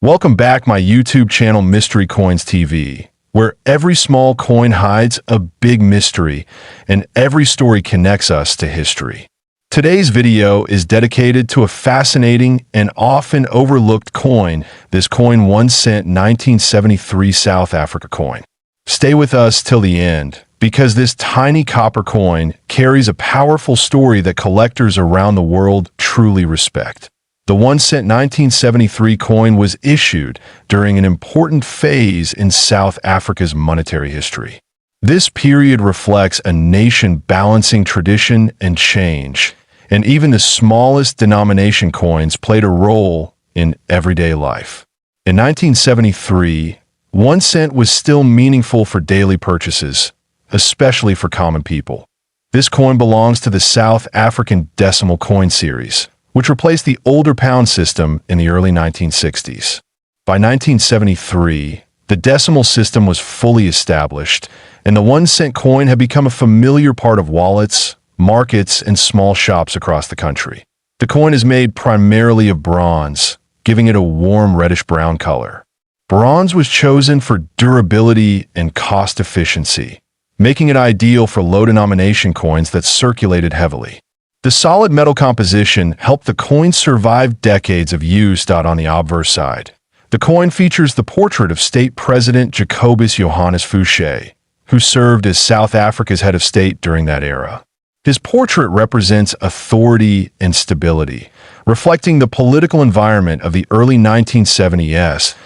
Welcome back my YouTube channel Mystery Coins TV, where every small coin hides a big mystery and every story connects us to history. Today's video is dedicated to a fascinating and often overlooked coin, this coin 1 cent 1973 South Africa coin. Stay with us till the end, because this tiny copper coin carries a powerful story that collectors around the world truly respect. The 1 cent 1973 coin was issued during an important phase in South Africa's monetary history. This period reflects a nation balancing tradition and change, and even the smallest denomination coins played a role in everyday life. In 1973, 1 cent was still meaningful for daily purchases, especially for common people. This coin belongs to the South African decimal coin series, which replaced the older pound system in the early 1960s. By 1973, the decimal system was fully established, and the 1 cent coin had become a familiar part of wallets, markets, and small shops across the country. The coin is made primarily of bronze, giving it a warm reddish-brown color. Bronze was chosen for durability and cost efficiency, making it ideal for low-denomination coins that circulated heavily. The solid metal composition helped the coin survive decades of use. On the obverse side, the coin features the portrait of State President Jacobus Johannes Fouché, who served as South Africa's head of state during that era. His portrait represents authority and stability, reflecting the political environment of the early 1970s.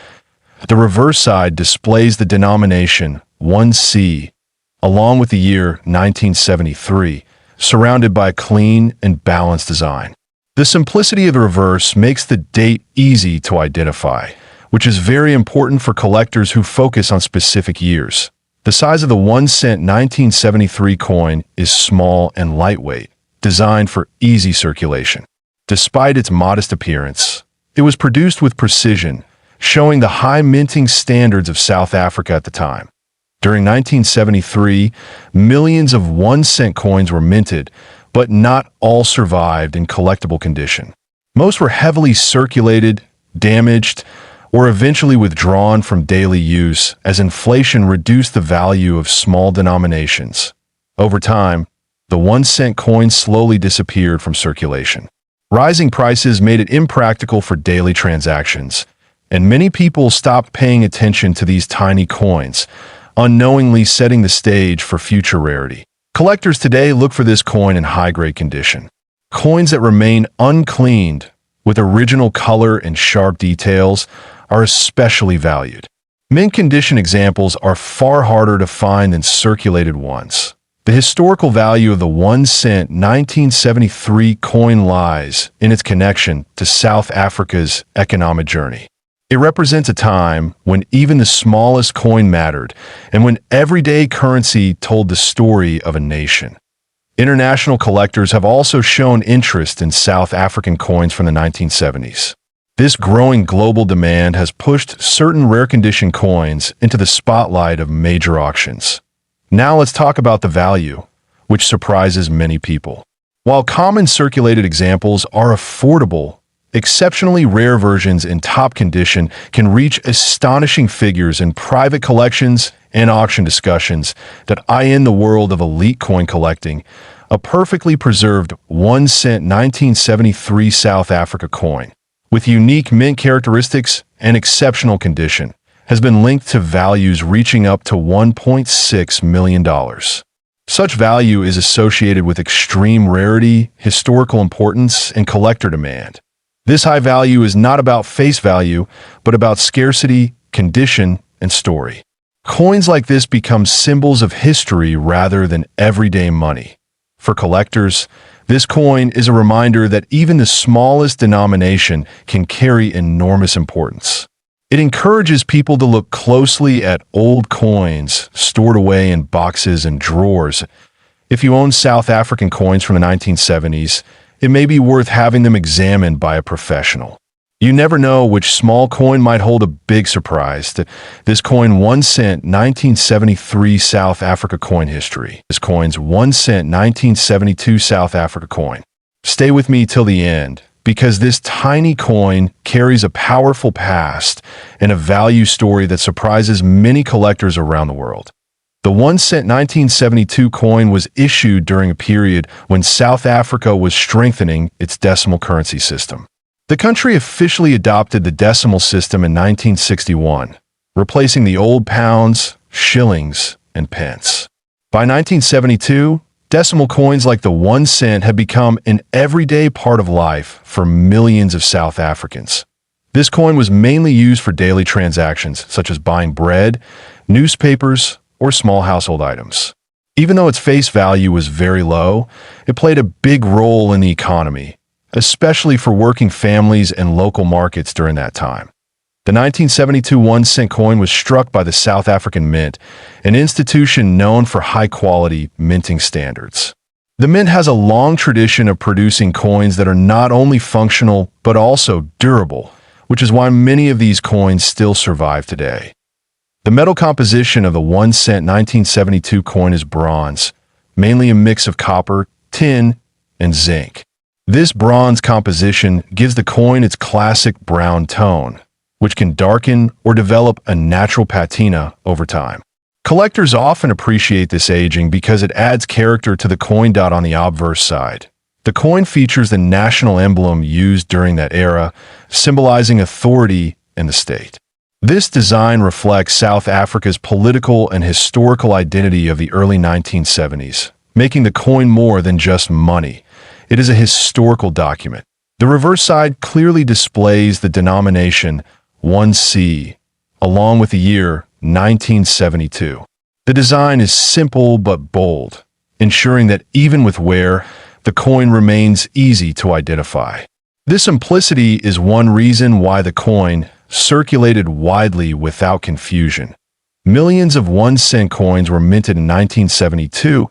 The reverse side displays the denomination 1C, along with the year 1973, surrounded by a clean and balanced design. The simplicity of the reverse makes the date easy to identify, which is very important for collectors who focus on specific years. The size of the 1 cent 1973 coin is small and lightweight, designed for easy circulation. Despite its modest appearance, it was produced with precision, showing the high minting standards of South Africa at the time. During 1973, millions of 1 cent coins were minted, but not all survived in collectible condition. Most were heavily circulated, damaged, or eventually withdrawn from daily use as inflation reduced the value of small denominations. Over time, the 1 cent coin slowly disappeared from circulation. Rising prices made it impractical for daily transactions, and many people stopped paying attention to these tiny coins, unknowingly setting the stage for future rarity. Collectors today look for this coin in high-grade condition. Coins that remain uncleaned, with original color and sharp details, are especially valued. Mint condition examples are far harder to find than circulated ones. The historical value of the 1 cent 1973 coin lies in its connection to South Africa's economic journey. It represents a time when even the smallest coin mattered, and when everyday currency told the story of a nation. International collectors have also shown interest in South African coins from the 1970s. This growing global demand has pushed certain rare condition coins into the spotlight of major auctions. Now let's talk about the value, which surprises many people. While common circulated examples are affordable, exceptionally rare versions in top condition can reach astonishing figures in private collections and auction discussions that eye in the world of elite coin collecting. A perfectly preserved 1 cent 1973 South Africa coin, with unique mint characteristics and exceptional condition, has been linked to values reaching up to $1.6 million. Such value is associated with extreme rarity, historical importance, and collector demand. This high value is not about face value, but about scarcity, condition, and story. Coins like this become symbols of history rather than everyday money. For collectors, this coin is a reminder that even the smallest denomination can carry enormous importance. It encourages people to look closely at old coins stored away in boxes and drawers. If you own South African coins from the 1970s, it may be worth having them examined by a professional. You never know which small coin might hold a big surprise. This coin 1 cent 1973 South Africa coin history. This coin's 1 cent 1972 South Africa coin. Stay with me till the end, because this tiny coin carries a powerful past and a value story that surprises many collectors around the world. The 1 cent 1972 coin was issued during a period when South Africa was strengthening its decimal currency system. The country officially adopted the decimal system in 1961, replacing the old pounds, shillings, and pence. By 1972, decimal coins like the 1 cent had become an everyday part of life for millions of South Africans. This coin was mainly used for daily transactions, such as buying bread, newspapers, or small household items. Even though its face value was very low, it played a big role in the economy, especially for working families and local markets during that time. The 1972 1 cent coin was struck by the South African Mint, an institution known for high-quality minting standards. The Mint has a long tradition of producing coins that are not only functional but also durable, which is why many of these coins still survive today. The metal composition of the 1 cent 1972 coin is bronze, mainly a mix of copper, tin, and zinc. This bronze composition gives the coin its classic brown tone, which can darken or develop a natural patina over time. Collectors often appreciate this aging because it adds character to the coin. On the obverse side, the coin features the national emblem used during that era, symbolizing authority and the state. This design reflects South Africa's political and historical identity of the early 1970s, making the coin more than just money. It is a historical document. The reverse side clearly displays the denomination 1C, along with the year 1972. The design is simple but bold, ensuring that even with wear, the coin remains easy to identify. This simplicity is one reason why the coin circulated widely without confusion. Millions of 1 cent coins were minted in 1972,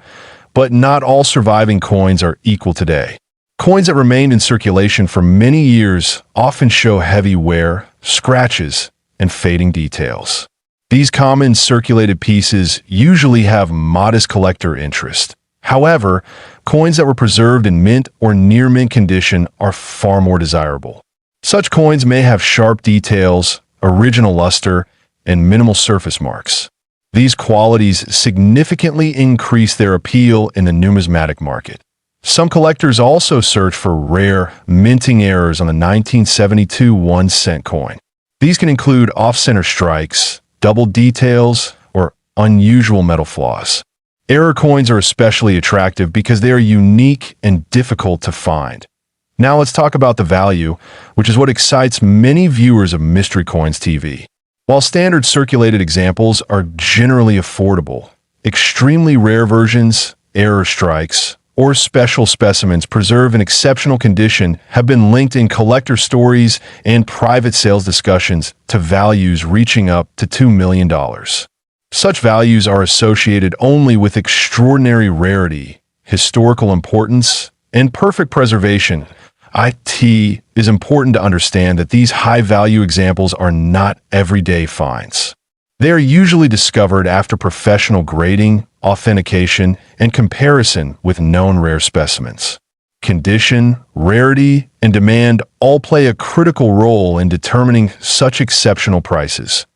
but not all surviving coins are equal today. Coins that remained in circulation for many years often show heavy wear, scratches, and fading details. These common circulated pieces usually have modest collector interest. However, coins that were preserved in mint or near mint condition are far more desirable. Such coins may have sharp details, original luster, and minimal surface marks. These qualities significantly increase their appeal in the numismatic market. Some collectors also search for rare minting errors on the 1972 1 cent coin. These can include off-center strikes, double details, or unusual metal flaws. Error coins are especially attractive because they are unique and difficult to find. Now let's talk about the value, which is what excites many viewers of Mystery Coins TV. While standard circulated examples are generally affordable, extremely rare versions, error strikes, or special specimens preserved in exceptional condition have been linked in collector stories and private sales discussions to values reaching up to $2 million. Such values are associated only with extraordinary rarity, historical importance, and perfect preservation. It is important to understand that these high-value examples are not everyday finds. They are usually discovered after professional grading, authentication, and comparison with known rare specimens. Condition, rarity, and demand all play a critical role in determining such exceptional prices.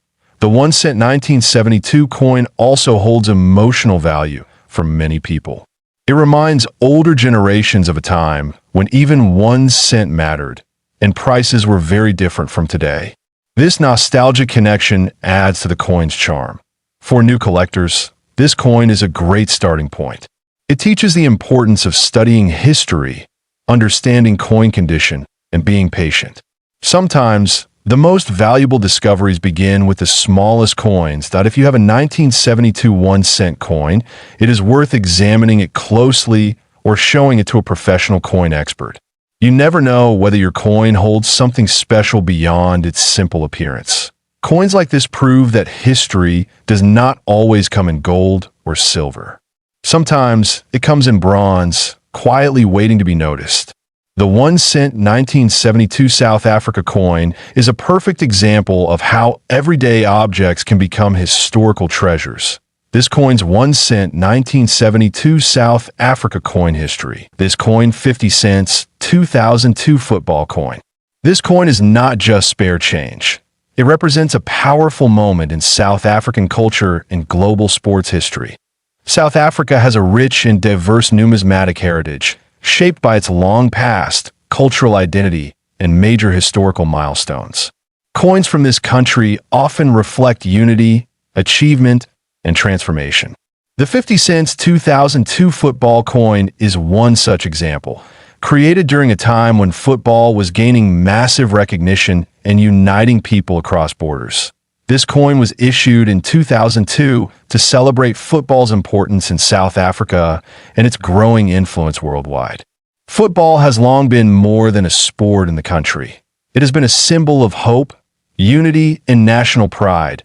The 1 cent 1972 coin also holds emotional value for many people. It reminds older generations of a time when even 1 cent mattered, and prices were very different from today. This nostalgic connection adds to the coin's charm. For new collectors, this coin is a great starting point. It teaches the importance of studying history, understanding coin condition, and being patient. Sometimes, the most valuable discoveries begin with the smallest coins. That if you have a 1972 1 cent coin, it is worth examining it closely or showing it to a professional coin expert. You never know whether your coin holds something special beyond its simple appearance. Coins like this prove that history does not always come in gold or silver. Sometimes it comes in bronze, quietly waiting to be noticed. The 1 cent 1972 South Africa coin is a perfect example of how everyday objects can become historical treasures. This coin's 1 cent 1972 South Africa coin history. This coin 50 cents 2002 football coin. This coin is not just spare change. It represents a powerful moment in South African culture and global sports history. South Africa has a rich and diverse numismatic heritage, shaped by its long past, cultural identity, and major historical milestones. Coins from this country often reflect unity, achievement, and transformation. The 50 cents 2002 football coin is one such example, created during a time when football was gaining massive recognition and uniting people across borders. This coin was issued in 2002 to celebrate football's importance in South Africa and its growing influence worldwide. Football has long been more than a sport in the country. It has been a symbol of hope, unity, and national pride,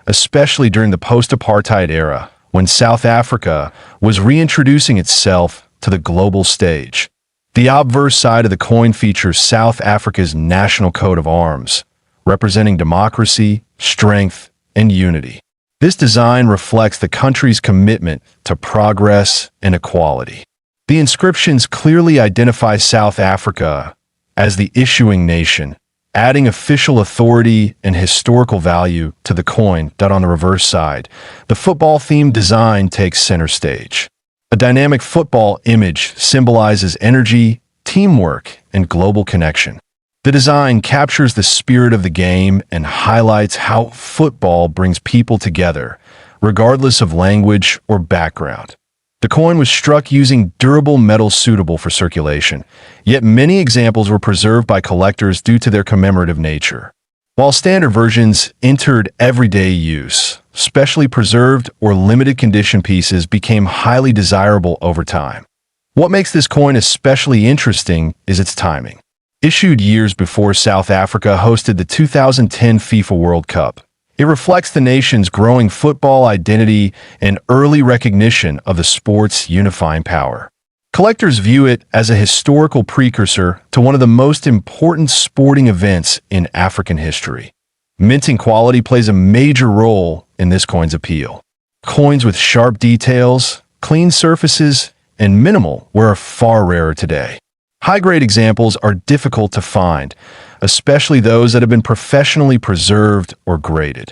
especially during the post-apartheid era, when South Africa was reintroducing itself to the global stage. The obverse side of the coin features South Africa's national coat of arms, representing democracy, strength, and unity. This design reflects the country's commitment to progress and equality. The inscriptions clearly identify South Africa as the issuing nation, adding official authority and historical value to the coin. On the reverse side, the football-themed design takes center stage. A dynamic football image symbolizes energy, teamwork, and global connection. The design captures the spirit of the game and highlights how football brings people together, regardless of language or background. The coin was struck using durable metal suitable for circulation, yet many examples were preserved by collectors due to their commemorative nature. While standard versions entered everyday use, specially preserved or limited condition pieces became highly desirable over time. What makes this coin especially interesting is its timing. Issued years before South Africa hosted the 2010 FIFA World Cup, it reflects the nation's growing football identity and early recognition of the sport's unifying power. Collectors view it as a historical precursor to one of the most important sporting events in African history. Minting quality plays a major role in this coin's appeal. Coins with sharp details, clean surfaces, and minimal wear are far rarer today. High-grade examples are difficult to find, especially those that have been professionally preserved or graded.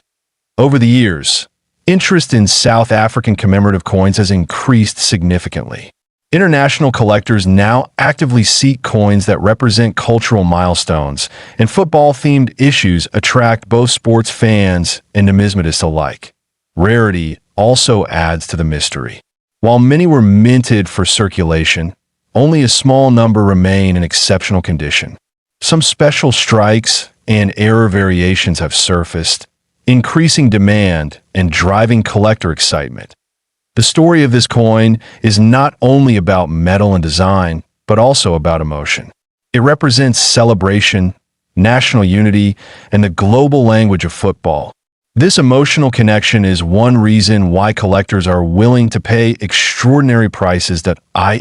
Over the years, interest in South African commemorative coins has increased significantly. International collectors now actively seek coins that represent cultural milestones, and football-themed issues attract both sports fans and numismatists alike. Rarity also adds to the mystery. While many were minted for circulation, only a small number remain in exceptional condition. Some special strikes and error variations have surfaced, increasing demand and driving collector excitement. The story of this coin is not only about metal and design, but also about emotion. It represents celebration, national unity, and the global language of football. This emotional connection is one reason why collectors are willing to pay extraordinary prices.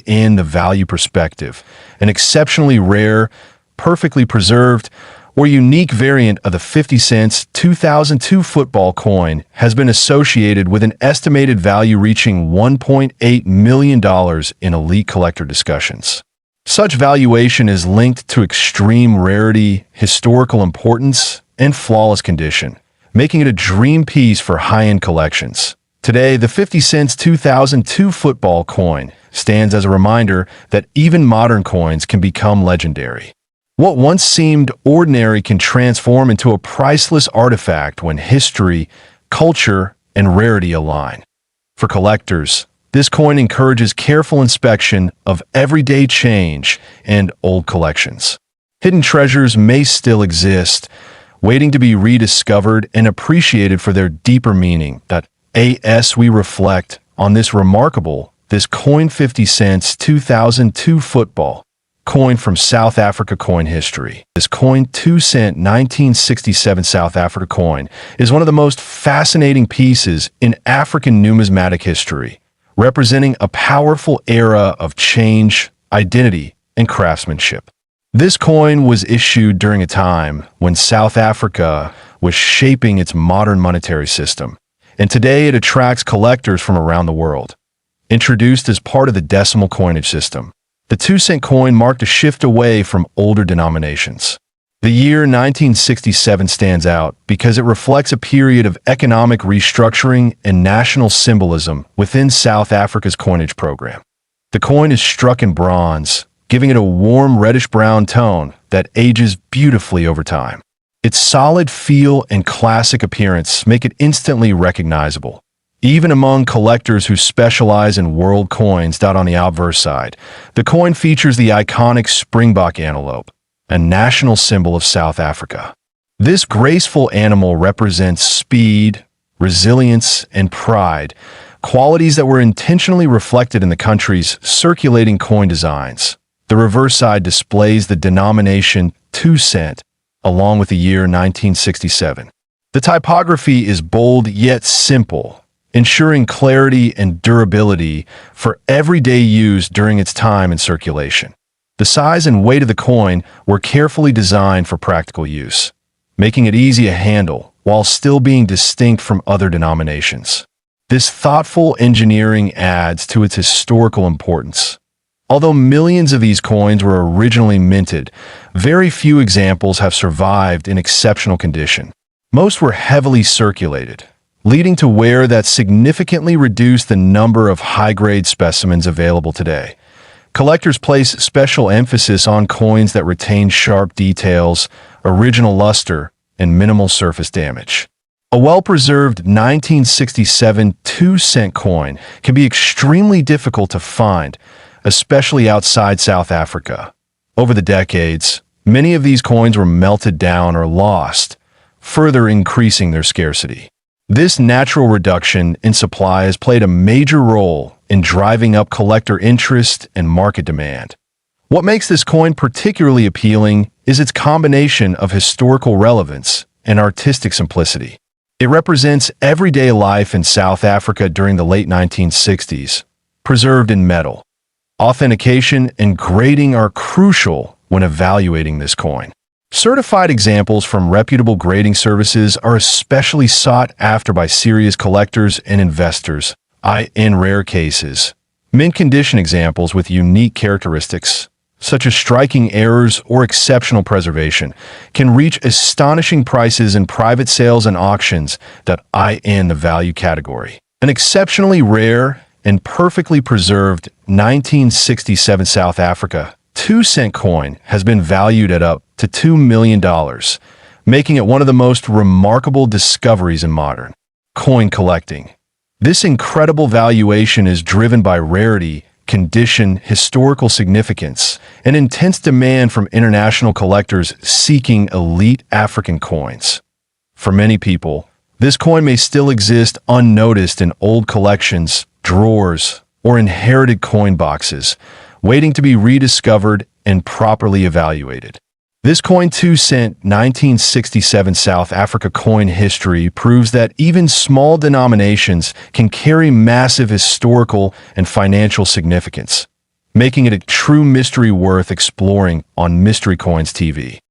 In the value perspective, an exceptionally rare, perfectly preserved, or unique variant of the 50 cents 2002 football coin has been associated with an estimated value reaching $1.8 million in elite collector discussions. Such valuation is linked to extreme rarity, historical importance, and flawless condition, making it a dream piece for high-end collections. Today, the 50 cents 2002 football coin stands as a reminder that even modern coins can become legendary. What once seemed ordinary can transform into a priceless artifact when history, culture, and rarity align. For collectors, this coin encourages careful inspection of everyday change and old collections. Hidden treasures may still exist, waiting to be rediscovered and appreciated for their deeper meaning. As we reflect on this coin 50 cents 2002 football coin from South Africa coin history. This coin 2 cent 1967 South Africa coin is one of the most fascinating pieces in African numismatic history, representing a powerful era of change, identity, and craftsmanship. This coin was issued during a time when South Africa was shaping its modern monetary system, and today it attracts collectors from around the world. Introduced as part of the decimal coinage system, the 2-cent coin marked a shift away from older denominations. The year 1967 stands out because it reflects a period of economic restructuring and national symbolism within South Africa's coinage program. The coin is struck in bronze, giving it a warm reddish-brown tone that ages beautifully over time. Its solid feel and classic appearance make it instantly recognizable, even among collectors who specialize in world coins. On the obverse side, the coin features the iconic springbok antelope, a national symbol of South Africa. This graceful animal represents speed, resilience, and pride, qualities that were intentionally reflected in the country's circulating coin designs. The reverse side displays the denomination 2 cent, along with the year 1967. The typography is bold yet simple, ensuring clarity and durability for everyday use during its time in circulation. The size and weight of the coin were carefully designed for practical use, making it easy to handle while still being distinct from other denominations. This thoughtful engineering adds to its historical importance. Although millions of these coins were originally minted, very few examples have survived in exceptional condition. Most were heavily circulated, leading to wear that significantly reduced the number of high-grade specimens available today. Collectors place special emphasis on coins that retain sharp details, original luster, and minimal surface damage. A well-preserved 1967 2-cent coin can be extremely difficult to find, especially outside South Africa. Over the decades, many of these coins were melted down or lost, further increasing their scarcity. This natural reduction in supply has played a major role in driving up collector interest and market demand. What makes this coin particularly appealing is its combination of historical relevance and artistic simplicity. It represents everyday life in South Africa during the late 1960s, preserved in metal. Authentication and grading are crucial when evaluating this coin. Certified examples from reputable grading services are especially sought after by serious collectors and investors. In rare cases, mint condition examples with unique characteristics, such as striking errors or exceptional preservation, can reach astonishing prices in private sales and auctions that in the value category. An exceptionally rare and perfectly preserved 1967 South Africa 2-cent coin has been valued at up to $2 million, making it one of the most remarkable discoveries in modern coin collecting. This incredible valuation is driven by rarity, condition, historical significance, and intense demand from international collectors seeking elite African coins. For many people, this coin may still exist unnoticed in old collections, drawers, or inherited coin boxes, waiting to be rediscovered and properly evaluated. This coin 2-cent 1967 South Africa coin history proves that even small denominations can carry massive historical and financial significance, making it a true mystery worth exploring on Mystery Coins TV.